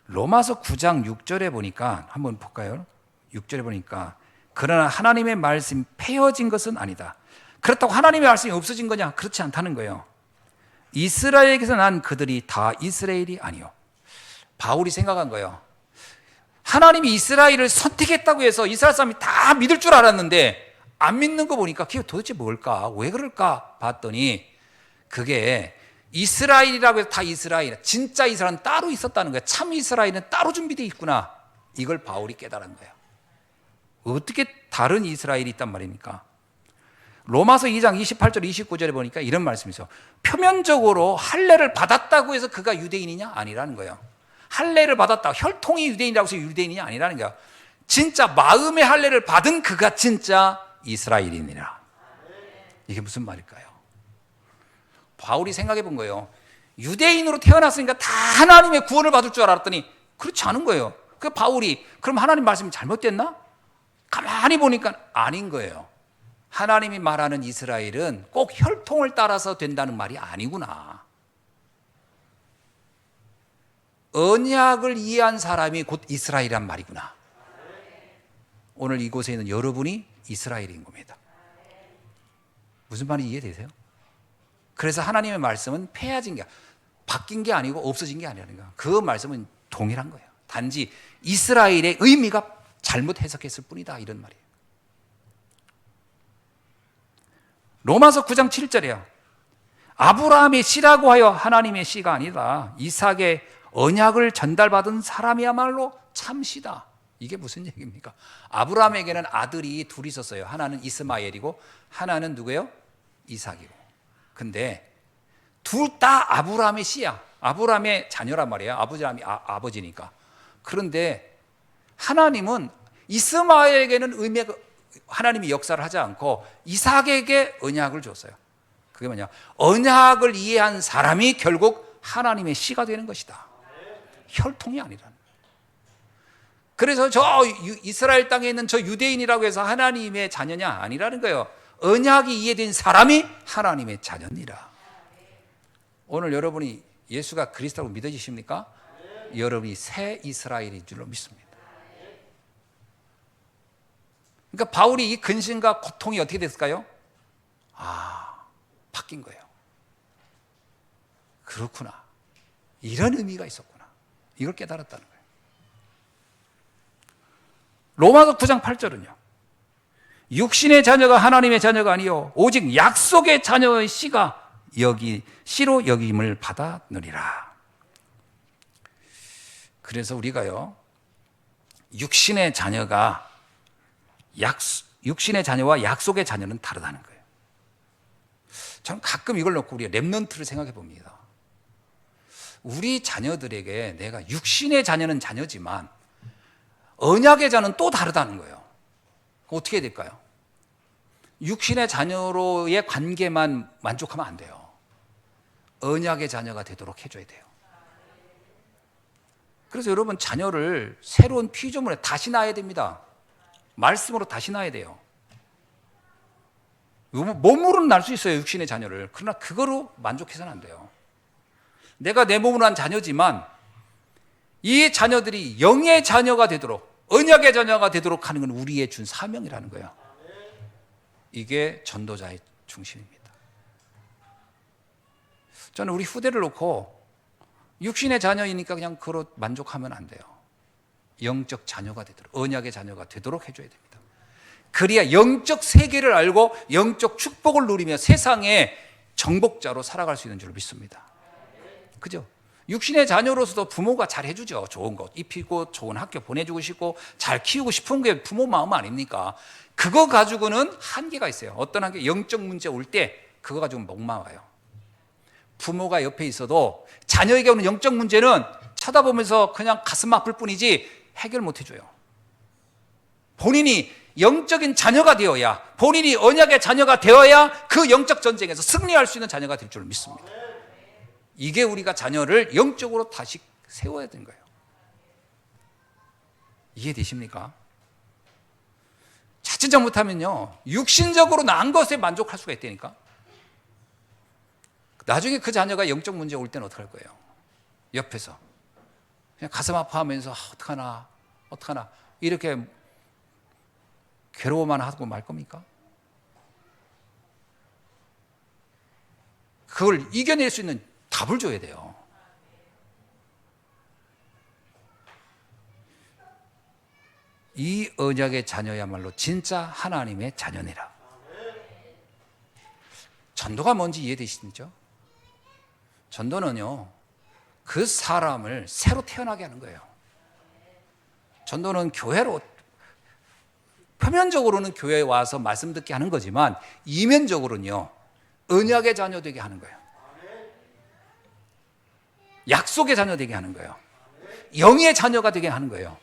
로마서 9장 6절에 보니까 한번 볼까요? 6절에 보니까 그러나 하나님의 말씀이 폐허진 것은 아니다. 그렇다고 하나님의 말씀이 없어진 거냐? 그렇지 않다는 거예요. 이스라엘에게서 난 그들이 다 이스라엘이 아니요. 바울이 생각한 거예요. 하나님이 이스라엘을 선택했다고 해서 이스라엘 사람이 다 믿을 줄 알았는데 안 믿는 거 보니까 그게 도대체 뭘까? 왜 그럴까? 봤더니 그게 이스라엘이라고 해서 다 이스라엘, 진짜 이스라엘은 따로 있었다는 거예요. 참 이스라엘은 따로 준비되어 있구나. 이걸 바울이 깨달은 거예요. 어떻게 다른 이스라엘이 있단 말입니까? 로마서 2장 28절 29절에 보니까 이런 말씀이 있어요. 표면적으로 할례를 받았다고 해서 그가 유대인이냐? 아니라는 거예요. 할례를 받았다, 혈통이 유대인이라고 해서 유대인이냐? 아니라는 거예요. 진짜 마음의 할례를 받은 그가 진짜 이스라엘인이라. 이게 무슨 말일까요? 바울이 생각해 본 거예요. 유대인으로 태어났으니까 다 하나님의 구원을 받을 줄 알았더니 그렇지 않은 거예요. 그 바울이 그럼 하나님 말씀이 잘못됐나? 가만히 보니까 아닌 거예요. 하나님이 말하는 이스라엘은 꼭 혈통을 따라서 된다는 말이 아니구나. 언약을 이해한 사람이 곧 이스라엘이란 말이구나. 오늘 이곳에 있는 여러분이 이스라엘인 겁니다. 무슨 말인지 이해되세요? 그래서 하나님의 말씀은 폐해진 게, 바뀐 게 아니고 없어진 게 아니라는 거예요. 그 말씀은 동일한 거예요. 단지 이스라엘의 의미가 잘못 해석했을 뿐이다, 이런 말이에요. 로마서 9장 7절이에요. 아브라함의 씨라고 하여 하나님의 씨가 아니다. 이삭의 언약을 전달받은 사람이야말로 참 씨다. 이게 무슨 얘기입니까? 아브라함에게는 아들이 둘이 있었어요. 하나는 이스마엘이고 하나는 누구예요? 이삭이고. 근데 둘 다 아브라함의 씨야. 아브라함의 자녀란 말이에요. 아브라함이 아버지니까. 그런데 하나님은 이스마엘에게는 하나님이 역사를 하지 않고 이삭에게 언약을 줬어요. 그게 뭐냐? 언약을 이해한 사람이 결국 하나님의 씨가 되는 것이다. 혈통이 아니라는 거예요. 그래서 저 이스라엘 땅에 있는 저 유대인이라고 해서 하나님의 자녀냐? 아니라는 거예요. 언약이 이해된 사람이 하나님의 자녀니라. 오늘 여러분이 예수가 그리스도라고 믿어지십니까? 여러분이 새 이스라엘인 줄로 믿습니다. 그러니까 바울이 이 근심과 고통이 어떻게 됐을까요? 바뀐 거예요. 그렇구나. 이런 의미가 있었구나. 이걸 깨달았다는 거예요. 로마서 9장 8절은요. 육신의 자녀가 하나님의 자녀가 아니요 오직 약속의 자녀의 씨로 여김을 받았느니라. 그래서 우리가요, 육신의 자녀와 약속의 자녀는 다르다는 거예요. 저는 가끔 이걸 놓고 우리 렘넌트를 생각해 봅니다. 우리 자녀들에게 내가 육신의 자녀는 자녀지만 언약의 자는 또 다르다는 거예요. 어떻게 해야 될까요? 육신의 자녀로의 관계만 만족하면 안 돼요. 언약의 자녀가 되도록 해줘야 돼요. 그래서 여러분, 자녀를 새로운 피조물에 다시 낳아야 됩니다. 말씀으로 다시 낳아야 돼요. 몸으로는 낳을 수 있어요, 육신의 자녀를. 그러나 그거로 만족해서는 안 돼요. 내가 내 몸으로 난 자녀지만 이 자녀들이 영의 자녀가 되도록, 언약의 자녀가 되도록 하는 건 우리의 준 사명이라는 거예요. 이게 전도자의 중심입니다. 저는 우리 후대를 놓고 육신의 자녀이니까 그냥 그로 만족하면 안 돼요. 영적 자녀가 되도록, 언약의 자녀가 되도록 해줘야 됩니다. 그래야 영적 세계를 알고 영적 축복을 누리며 세상의 정복자로 살아갈 수 있는 줄 믿습니다. 그죠? 육신의 자녀로서도 부모가 잘 해주죠. 좋은 것 입히고 좋은 학교 보내주고 싶고 잘 키우고 싶은 게 부모 마음 아닙니까? 그거 가지고는 한계가 있어요. 어떤 한계, 영적 문제 올 때 그거 가지고 목마가요. 부모가 옆에 있어도 자녀에게 오는 영적 문제는 쳐다보면서 그냥 가슴 아플 뿐이지 해결 못 해줘요. 본인이 영적인 자녀가 되어야, 본인이 언약의 자녀가 되어야 그 영적 전쟁에서 승리할 수 있는 자녀가 될 줄 믿습니다. 이게 우리가 자녀를 영적으로 다시 세워야 되는 거예요. 이해되십니까? 자칫 잘못하면요, 육신적으로 낳은 것에 만족할 수가 있다니까. 나중에 그 자녀가 영적 문제 올 때는 어떡할 거예요? 옆에서 그냥 가슴 아파하면서 어떡하나 이렇게 괴로워만 하고 말 겁니까? 그걸 이겨낼 수 있는 답을 줘야 돼요. 이 언약의 자녀야말로 진짜 하나님의 자녀니라. 전도가 뭔지 이해되시죠? 전도는요, 그 사람을 새로 태어나게 하는 거예요. 전도는 교회로, 표면적으로는 교회에 와서 말씀 듣게 하는 거지만 이면적으로는요, 언약의 자녀 되게 하는 거예요. 약속의 자녀 되게 하는 거예요. 영의 자녀가 되게 하는 거예요.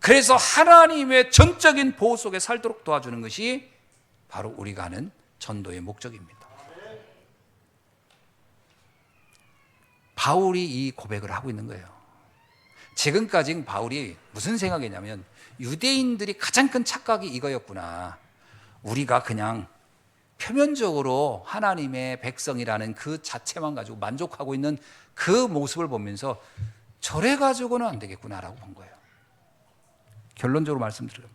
그래서 하나님의 전적인 보호 속에 살도록 도와주는 것이 바로 우리가 하는 전도의 목적입니다. 바울이 이 고백을 하고 있는 거예요. 지금까지 바울이 무슨 생각이냐면, 유대인들이 가장 큰 착각이 이거였구나. 우리가 그냥 표면적으로 하나님의 백성이라는 그 자체만 가지고 만족하고 있는 그 모습을 보면서 저래 가지고는 안 되겠구나라고 본 거예요. 결론적으로 말씀드립니다.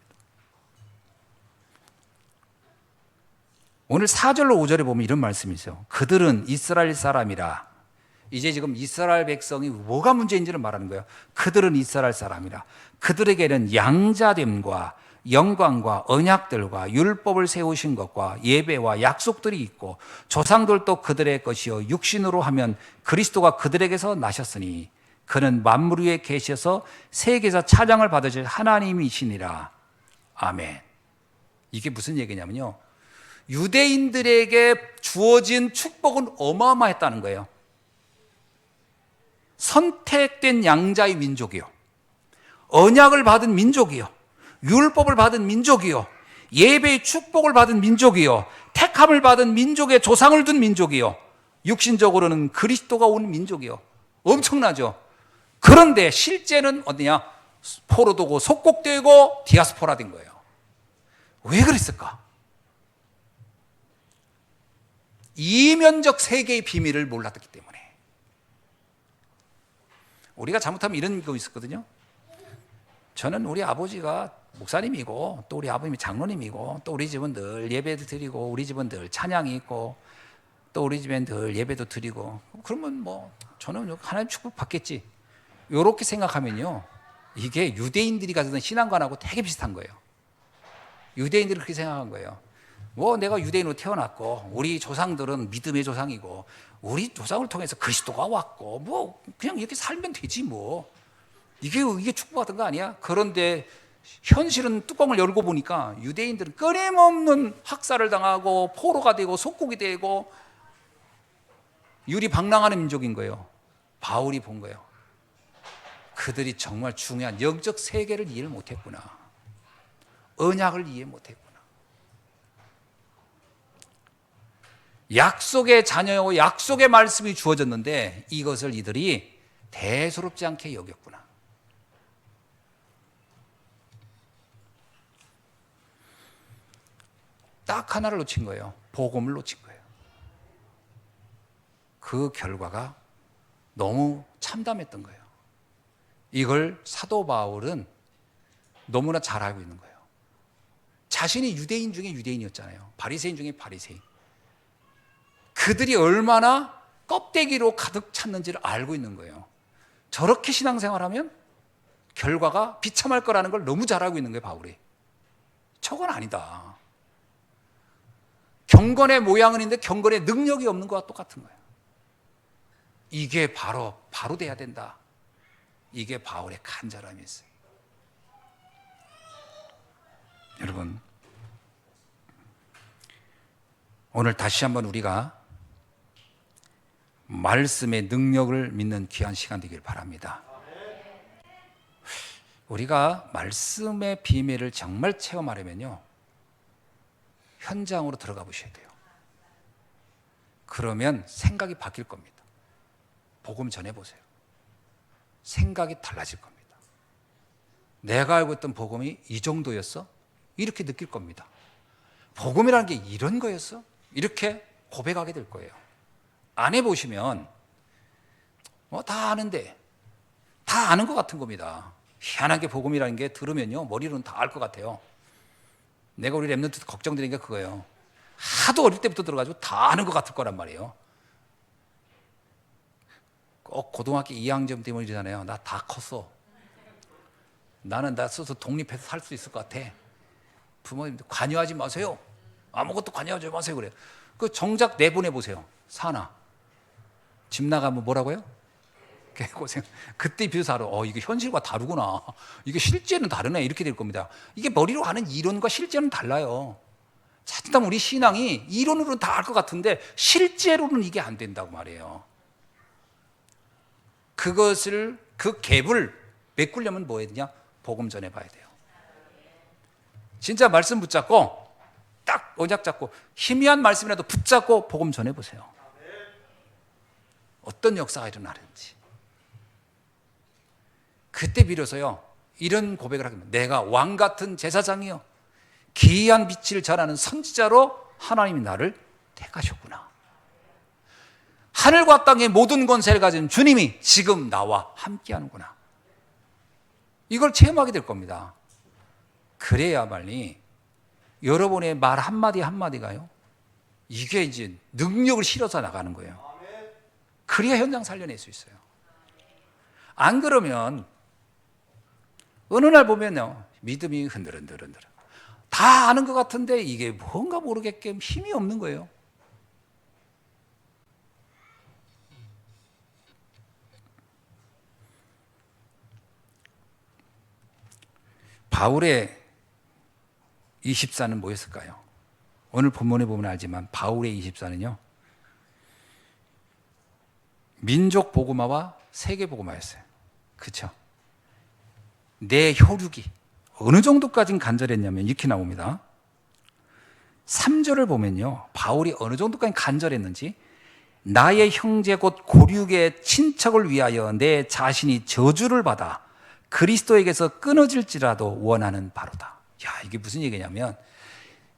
오늘 4절로 5절에 보면 이런 말씀이 있어요. 그들은 이스라엘 사람이라. 이제 지금 이스라엘 백성이 뭐가 문제인지를 말하는 거예요. 그들은 이스라엘 사람이라. 그들에게는 양자됨과 영광과 언약들과 율법을 세우신 것과 예배와 약속들이 있고 조상들도 그들의 것이요 육신으로 하면 그리스도가 그들에게서 나셨으니 그는 만물 위에 계셔서 세계에서 찬양을 받으실 하나님이시니라. 아멘. 이게 무슨 얘기냐면요, 유대인들에게 주어진 축복은 어마어마했다는 거예요. 선택된 양자의 민족이요, 언약을 받은 민족이요, 율법을 받은 민족이요, 예배의 축복을 받은 민족이요, 택함을 받은 민족의 조상을 둔 민족이요, 육신적으로는 그리스도가 온 민족이요. 엄청나죠? 그런데 실제는 어디냐? 포로되고 속국되고 디아스포라 된 거예요. 왜 그랬을까? 이면적 세계의 비밀을 몰랐기 때문에. 우리가 잘못하면 이런 거 있었거든요. 저는 우리 아버지가 목사님이고 또 우리 아버님이 장로님이고 또 우리 집은 늘 예배도 드리고 우리 집은 늘 찬양이 있고 또 우리 집엔 늘 예배도 드리고, 그러면 뭐 저는 하나님 축복 받겠지, 이렇게 생각하면요, 이게 유대인들이 가지던 신앙관하고 되게 비슷한 거예요. 유대인들이 그렇게 생각한 거예요. 뭐 내가 유대인으로 태어났고 우리 조상들은 믿음의 조상이고 우리 조상을 통해서 그리스도가 왔고 뭐 그냥 이렇게 살면 되지 뭐. 이게 축복받은 거 아니야? 그런데 현실은 뚜껑을 열고 보니까 유대인들은 끊임없는 학살을 당하고 포로가 되고 속국이 되고 유리방랑하는 민족인 거예요. 바울이 본 거예요. 그들이 정말 중요한 영적 세계를 이해를 못했구나. 언약을 이해 못했구나. 약속의 자녀요, 약속의 말씀이 주어졌는데 이것을 이들이 대수롭지 않게 여겼구나. 딱 하나를 놓친 거예요. 복음을 놓친 거예요. 그 결과가 너무 참담했던 거예요. 이걸 사도 바울은 너무나 잘 알고 있는 거예요. 자신이 유대인 중에 유대인이었잖아요. 바리새인 중에 바리새인. 그들이 얼마나 껍데기로 가득 찼는지를 알고 있는 거예요. 저렇게 신앙생활하면 결과가 비참할 거라는 걸 너무 잘 알고 있는 거예요, 바울이. 저건 아니다. 경건의 모양은 있는데 경건의 능력이 없는 것과 똑같은 거예요. 이게 바로 돼야 된다. 이게 바울의 간절함이었어요. 여러분, 오늘 다시 한번 우리가 말씀의 능력을 믿는 귀한 시간 되길 바랍니다. 우리가 말씀의 비밀을 정말 체험하려면요, 현장으로 들어가 보셔야 돼요. 그러면 생각이 바뀔 겁니다. 복음 전해보세요. 생각이 달라질 겁니다. 내가 알고 있던 복음이 이 정도였어? 이렇게 느낄 겁니다. 복음이라는 게 이런 거였어? 이렇게 고백하게 될 거예요. 안 해보시면 다 아는데 다 아는 것 같은 겁니다. 희한하게 복음이라는 게 들으면요, 머리로는 다 알 것 같아요. 내가 우리 랩런트 걱정되는 게 그거예요. 하도 어릴 때부터 들어가지고 다 아는 것 같을 거란 말이에요. 꼭 고등학교 2학년 때문에 이러잖아요. 나 다 컸어. 나는 나 스스로 독립해서 살 수 있을 것 같아. 부모님들 관여하지 마세요. 아무것도 관여하지 마세요. 그래요. 그 정작 내보내보세요. 사나. 집 나가면 뭐라고요? 개고생. 그때 비로소 알아. 이게 현실과 다르구나. 이게 실제는 다르네. 이렇게 될 겁니다. 이게 머리로 하는 이론과 실제는 달라요. 자칫하면 우리 신앙이 이론으로는 다 알 것 같은데 실제로는 이게 안 된다고 말이에요. 그 갭을 메꾸려면 뭐 해야 되냐? 복음 전해봐야 돼요. 진짜 말씀 붙잡고 딱 언약 잡고 희미한 말씀이라도 붙잡고 복음 전해보세요. 어떤 역사가 일어나는지. 그때 비로소요, 이런 고백을 하게 됩니다. 내가 왕같은 제사장이요, 기이한 빛을 전하는 선지자로 하나님이 나를 택하셨구나. 하늘과 땅의 모든 권세를 가진 주님이 지금 나와 함께하는구나. 이걸 체험하게 될 겁니다. 그래야말로 여러분의 말 한마디 한마디가요, 이게 이제 능력을 실어서 나가는 거예요. 그래야 현장 살려낼 수 있어요. 안 그러면 어느 날 보면요, 믿음이 흔들흔들. 다 아는 것 같은데 이게 뭔가 모르게끔 힘이 없는 거예요. 바울의 24는 뭐였을까요? 오늘 본문에 보면 알지만 바울의 24는요, 민족 복음화와 세계 복음화였어요. 그렇죠? 내 혈육이 어느 정도까지 간절했냐면 이렇게 나옵니다. 3절을 보면요, 바울이 어느 정도까지 간절했는지, 나의 형제 곧 고륙의 친척을 위하여 내 자신이 저주를 받아 그리스도에게서 끊어질지라도 원하는 바로다. 야, 이게 무슨 얘기냐면,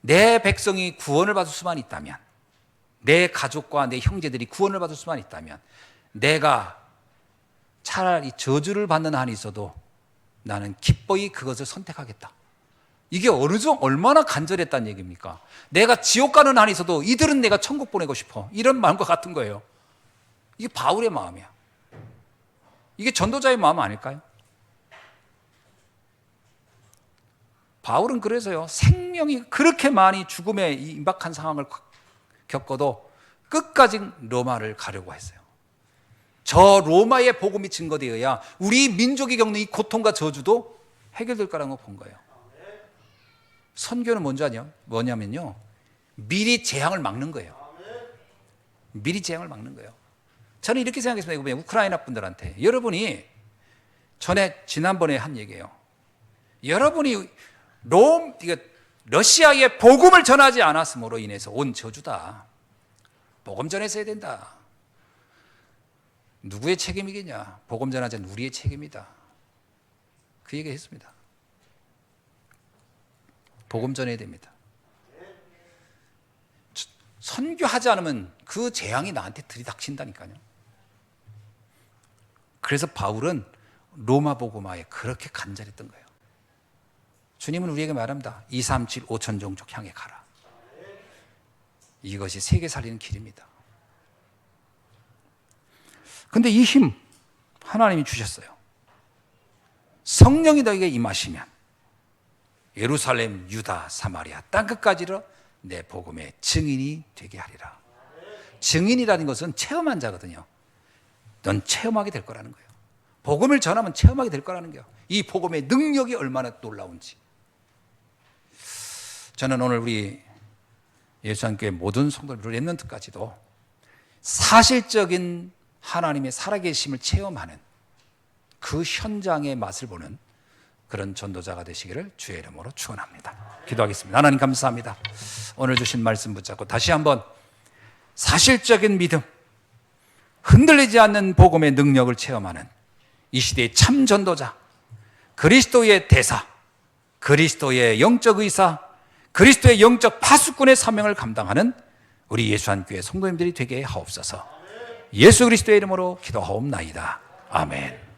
내 백성이 구원을 받을 수만 있다면, 내 가족과 내 형제들이 구원을 받을 수만 있다면, 내가 차라리 저주를 받는 한이 있어도 나는 기꺼이 그것을 선택하겠다. 이게 얼마나 간절했다는 얘기입니까? 내가 지옥 가는 한이 있어도 이들은 내가 천국 보내고 싶어. 이런 마음과 같은 거예요. 이게 바울의 마음이야. 이게 전도자의 마음 아닐까요? 바울은 그래서요, 생명이 그렇게 많이 죽음에 임박한 상황을 겪어도 끝까지 로마를 가려고 했어요. 저 로마의 복음이 증거되어야 우리 민족이 겪는 이 고통과 저주도 해결될 거라는 걸 본 거예요. 선교는 뭐냐면요, 미리 재앙을 막는 거예요. 미리 재앙을 막는 거예요. 저는 이렇게 생각했습니다. 이거 우크라이나 분들한테, 여러분이 지난번에 한 얘기예요. 여러분이 러시아에 복음을 전하지 않았으므로 인해서 온 저주다. 복음 전했어야 된다. 누구의 책임이겠냐? 복음 전하자는 우리의 책임이다. 그 얘기 했습니다. 복음 전해야 됩니다. 선교하지 않으면 그 재앙이 나한테 들이닥친다니까요. 그래서 바울은 로마 복음화에 그렇게 간절했던 거예요. 주님은 우리에게 말합니다. 237 5천 종족 향해 가라. 이것이 세계 살리는 길입니다. 근데 이 힘 하나님이 주셨어요. 성령이 너에게 임하시면 예루살렘, 유다, 사마리아 땅끝까지로 내 복음의 증인이 되게 하리라. 증인이라는 것은 체험한 자거든요. 넌 체험하게 될 거라는 거예요. 복음을 전하면 체험하게 될 거라는 거예요. 이 복음의 능력이 얼마나 놀라운지. 저는 오늘 우리 예수님교회 모든 성도들 렘넌트까지도 사실적인 하나님의 살아계심을 체험하는 그 현장의 맛을 보는 그런 전도자가 되시기를 주의 이름으로 축원합니다. 기도하겠습니다. 하나님 감사합니다. 오늘 주신 말씀 붙잡고 다시 한번 사실적인 믿음, 흔들리지 않는 복음의 능력을 체험하는 이 시대의 참 전도자, 그리스도의 대사, 그리스도의 영적 의사, 그리스도의 영적 파수꾼의 사명을 감당하는 우리 예수한교회 성도님들이 되게 하옵소서. 예수 그리스도의 이름으로 기도하옵나이다. 아멘.